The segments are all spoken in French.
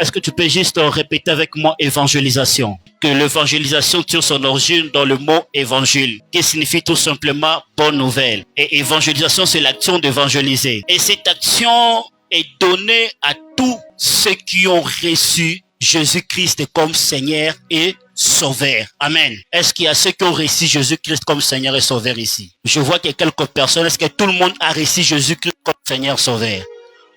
Est-ce que tu peux juste répéter avec moi évangélisation? Que l'évangélisation tire son origine dans le mot évangile, qui signifie tout simplement bonne nouvelle. Et évangélisation, c'est l'action d'évangéliser. Et cette action est donnée à tous ceux qui ont reçu Jésus-Christ comme Seigneur et Sauveur. Amen. Est-ce qu'il y a ceux qui ont reçu Jésus-Christ comme Seigneur et Sauveur ici? Je vois qu'il y a quelques personnes. Est-ce que tout le monde a reçu Jésus-Christ comme Seigneur et Sauveur?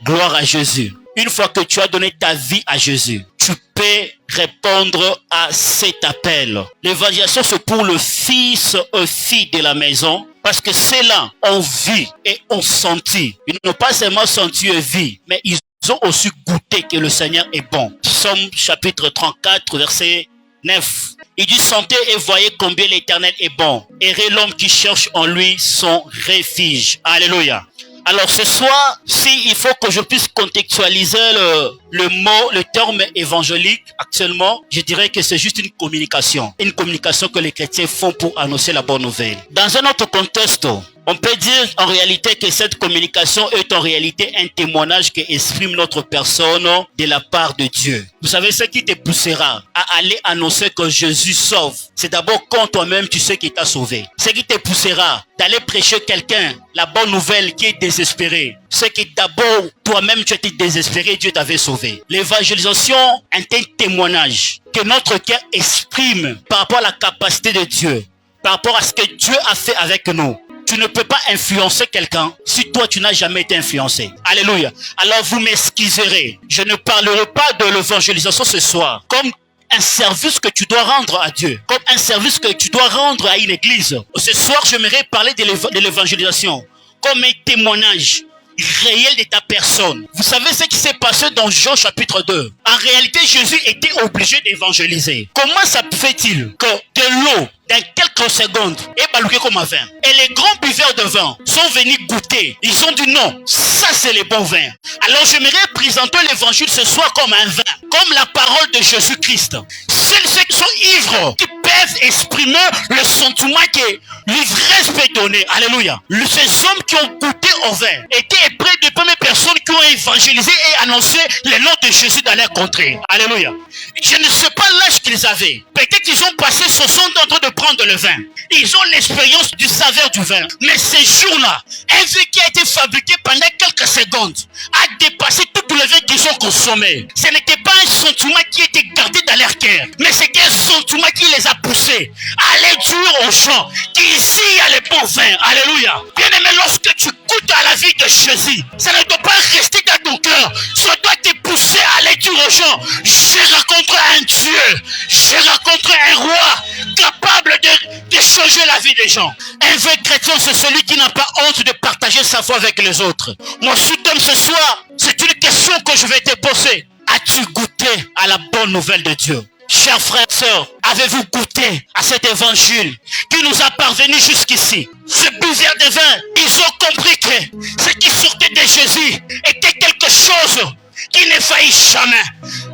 Gloire à Jésus. Une fois que tu as donné ta vie à Jésus, tu peux répondre à cet appel. L'évangélisation, c'est pour le fils et fille de la maison, parce que ceux-là ont vu et ont senti. Ils n'ont pas seulement senti et vu, mais ils ont aussi goûté que le Seigneur est bon. Psaume chapitre 34, verset 9. Il dit: sentez et voyez combien l'Éternel est bon. Heureux l'homme qui cherche en lui son refuge. Alléluia. Alors ce soir, il faut que je puisse contextualiser le terme évangélique actuellement, je dirais que c'est juste une communication que les chrétiens font pour annoncer la bonne nouvelle. Dans un autre contexte, on peut dire en réalité que cette communication est en réalité un témoignage qui exprime notre personne de la part de Dieu. Vous savez, ce qui te poussera à aller annoncer que Jésus sauve, c'est d'abord quand toi-même tu sais qu'il t'a sauvé. Ce qui te poussera d'aller prêcher quelqu'un la bonne nouvelle qui est désespéré, c'est que d'abord toi-même tu étais désespéré, Dieu t'avait sauvé. L'évangélisation est un témoignage que notre cœur exprime par rapport à la capacité de Dieu, par rapport à ce que Dieu a fait avec nous. Tu ne peux pas influencer quelqu'un si toi tu n'as jamais été influencé. Alléluia. Alors vous m'excuserez. Je ne parlerai pas de l'évangélisation ce soir comme un service que tu dois rendre à Dieu, comme un service que tu dois rendre à une église. Ce soir, j'aimerais parler de l'évangélisation comme un témoignage réel de ta personne. Vous savez ce qui s'est passé dans Jean chapitre 2. En réalité, Jésus était obligé d'évangéliser. Comment ça fait-il que de l'eau, dans quelques secondes, est balouquée comme un vin? Et les grands buveurs de vin sont venus goûter. Ils ont dit non, ça c'est le bon vin. Alors j'aimerais présenter l'évangile ce soir comme un vin, comme la parole de Jésus-Christ. Ceux qui sont ivres, qui peuvent exprimer le sentiment que l'ivresse peut donner. Alléluia. Ces hommes qui ont goûté au vin étaient près des premières personnes qui ont évangélisé et annoncé le nom de Jésus dans leur contrée. Alléluia. Je ne sais pas l'âge qu'ils avaient. Peut-être qu'ils ont passé 60 ans en train de prendre le vin. Ils ont l'expérience du saveur du vin. Mais ces jours-là, un vin qui a été fabriqué pendant quelques secondes a dépassé tout le vin qu'ils ont consommé. Ce n'était pas un sentiment qui était gardé dans leur cœur, mais c'était un sentiment qui les a poussés à aller dire aux gens qu'ici il y a le bon vin. Alléluia. Bien aimé, lorsque tu goûtes à la vie de Jésus, ça ne doit pas rester dans ton cœur. Ça doit te pousser à aller dire aux gens: j'ai rencontré un Dieu, j'ai rencontré un roi capable de changer la vie des gens. Un vrai chrétien, c'est celui qui n'a pas honte de partager sa foi avec les autres. Moi, sous-thème ce soir, c'est une question que je vais te poser. As-tu goûté à la bonne nouvelle de Dieu? Chers frères et sœurs, avez-vous goûté à cet évangile qui nous a parvenu jusqu'ici? Ce buveur de vin, ils ont compris que ce qui sortait de Jésus était quelque chose qui ne faillit jamais.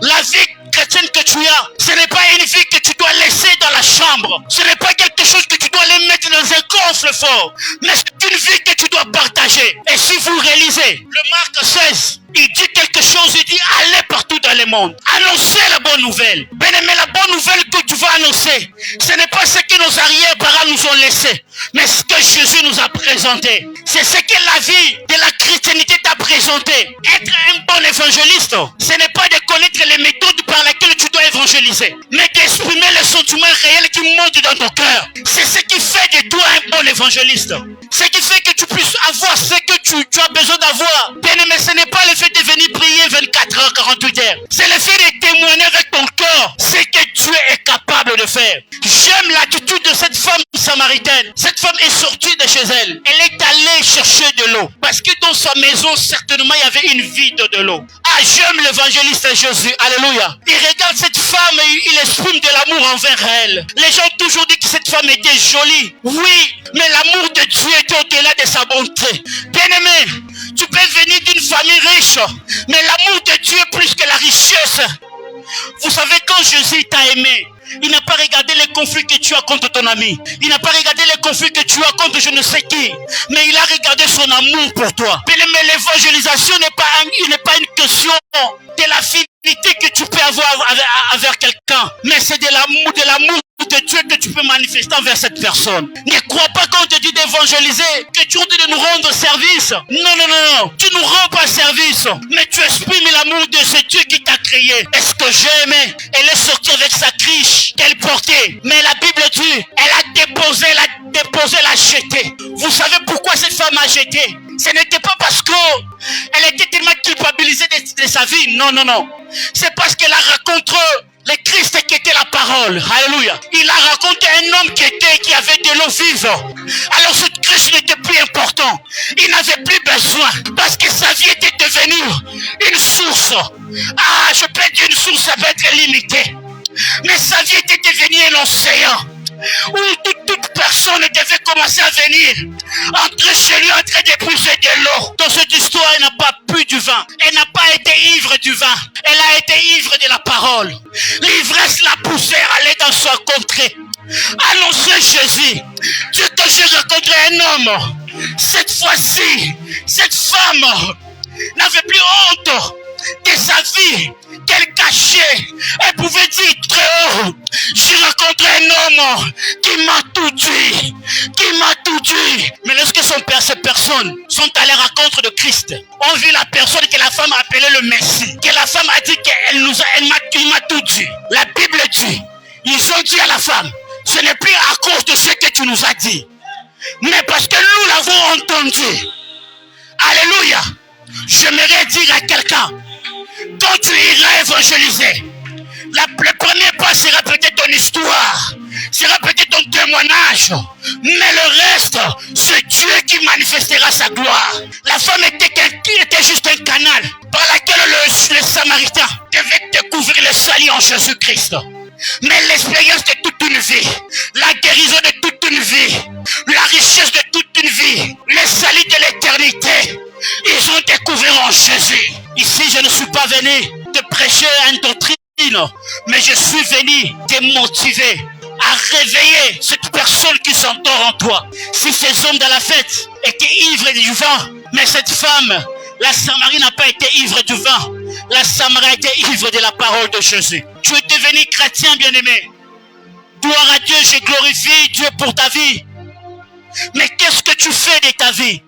La vie chrétienne que tu as, ce n'est pas une vie que tu dois laisser dans la chambre. Ce n'est pas quelque chose que tu dois les mettre dans un coffre fort. Mais c'est une vie que tu dois partager. Et si vous réalisez, le Marc 16, il dit quelque chose, il dit: allez partout dans le monde, annoncez la bonne nouvelle. Bien aimé, la bonne nouvelle que tu vas annoncer, ce n'est pas ce que nos arrière-parents nous ont laissé, mais ce que Jésus nous a présenté. C'est ce que la vie de la chrétienté t'a présenté. Être un bon évangéliste, ce n'est pas de connaître les méthodes par lesquelles tu dois évangéliser, mais d'exprimer les sentiments réels qui montent dans ton cœur. C'est ce qui fait de toi un bon évangéliste. Ce qui fait que tu puisses avoir ce que tu as besoin d'avoir. Bien aimé, ce n'est pas le fait de venir prier 24 heures, 48 heures. C'est le fait de témoigner avec ton cœur ce que Dieu est capable de faire. J'aime l'attitude de cette femme samaritaine. Cette femme est sortie de chez elle. Elle est allée chercher de l'eau. Parce que dans sa maison, certainement, il y avait une vide de l'eau. Ah, j'aime l'évangéliste Jésus. Alléluia. Il regarde cette femme et il exprime de l'amour envers elle. Les gens ont toujours dit que cette femme était jolie. Oui, mais l'amour de Dieu était au-delà de sa bonté. Bien-aimé, tu peux venir d'une famille riche, mais l'amour de Dieu est plus que la richesse. Vous savez, quand Jésus t'a aimé, Il n'a pas regardé les conflits que tu as contre ton ami. Il n'a pas regardé les conflits que tu as contre je ne sais qui. Mais il a regardé son amour pour toi. Mais l'évangélisation n'est pas une question de l'affinité que tu peux avoir avec quelqu'un. Mais c'est de l'amour de Dieu que tu peux manifester envers cette personne. Ne crois pas quand on te dit d'évangéliser que tu es de nous rendre service. Non, non, non, non. Tu nous rends pas service. Mais tu exprimes l'amour de ce Dieu qui t'a créé. Est-ce que j'ai aimé? Elle est sortie avec sa criche qu'elle portait. Mais la Bible dit, elle a déposé, l'a jetée. Vous savez pourquoi cette femme a jeté? Ce n'était pas parce qu'elle était tellement culpabilisée de sa vie. Non, non, non. C'est parce qu'elle a rencontré le Christ qui était la parole. Alléluia. Il a raconté un homme qui avait de l'eau vive. Alors ce Christ n'était plus important. Il n'avait plus besoin. Parce que sa vie était devenue une source. Ah, je peux dire une source, ça peut être limité. Mais sa vie était devenue un océan. Où toute personne devait commencer à venir, entrer chez lui, en train d'épuiser de l'eau. Dans cette histoire, elle n'a pas bu du vin. Elle n'a pas été ivre du vin. Elle a été ivre de la parole. L'ivresse l'a poussée à aller dans sa contrée. Annoncer Jésus. Dieu, quand j'ai rencontré un homme, cette fois-ci, cette femme n'avait plus honte de sa vie qu'elle cachait. Elle pouvait dire très haut, j'ai rencontré un homme qui m'a tout dit, Mais lorsque ces personnes sont à la rencontre de Christ, on vit la personne que la femme a appelée le Messie, que la femme a dit qu'il m'a tout dit. La Bible dit, ils ont dit à la femme, ce n'est plus à cause de ce que tu nous as dit, mais parce que nous l'avons entendu. Alléluia. J'aimerais dire à quelqu'un, quand tu iras évangéliser, le premier pas sera peut-être ton histoire, sera peut-être ton témoignage, mais le reste, c'est Dieu qui manifestera sa gloire. La femme était juste un canal par lequel le Samaritain devait découvrir le salut en Jésus-Christ. Mais l'expérience de toute une vie, la guérison de toute une vie, la richesse de toute une vie, le salut de l'éternité, ils ont découvert en Jésus. Ici, je ne suis pas venu te prêcher une doctrine, mais je suis venu te motiver à réveiller cette personne qui s'endort en toi. Si ces hommes de la fête étaient ivres du vin, mais cette femme, la Samarie n'a pas été ivre du vin. La Samarie a été ivre de la parole de Jésus. Tu es devenu chrétien, bien-aimé. Gloire à Dieu, je glorifie Dieu pour ta vie. Mais qu'est-ce que tu fais de ta vie?